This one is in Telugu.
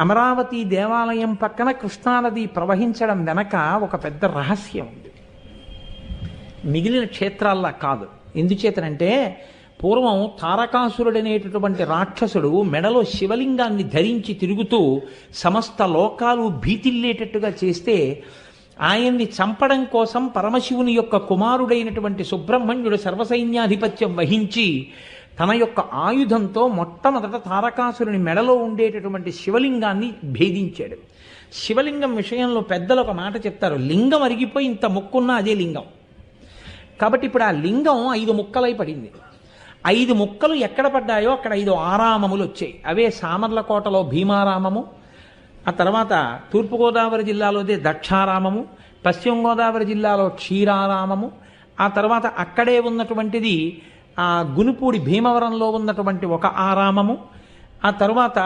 అమరావతి దేవాలయం పక్కన కృష్ణానది ప్రవహించడం వెనక ఒక పెద్ద రహస్యం ఉంది. మిగిలిన క్షేత్రాల్లా కాదు. ఎందుచేతనంటే పూర్వం తారకాసురుడనేటటువంటి రాక్షసుడు మెడలో శివలింగాన్ని ధరించి తిరుగుతూ సమస్త లోకాలు భీతిల్లేటట్టుగా చేస్తే ఆయన్ని చంపడం కోసం పరమశివుని యొక్క కుమారుడైనటువంటి సుబ్రహ్మణ్యుడు సర్వసైన్యాధిపత్యం వహించి తన యొక్క ఆయుధంతో మొట్టమొదట తారకాసురుని మెడలో ఉండేటటువంటి శివలింగాన్ని భేదించాడు. శివలింగం విషయంలో పెద్దలు ఒక మాట చెప్తారు, లింగం అరిగిపోయి ఇంత ముక్కున్నా అదే లింగం. కాబట్టి ఇప్పుడు ఆ లింగం 5 ముక్కలై పడింది. 5 ముక్కలు ఎక్కడ పడ్డాయో అక్కడ 5 ఆరామములు వచ్చాయి. అవే సామర్లకోటలో భీమారామము, ఆ తర్వాత తూర్పుగోదావరి జిల్లాలోదే దక్షారామము, పశ్చిమ గోదావరి జిల్లాలో క్షీరారామము, ఆ తర్వాత అక్కడే ఉన్నటువంటిది ఆ గునుపూడి భీమవరంలో ఉన్నటువంటి ఒక ఆరామము, ఆ తర్వాత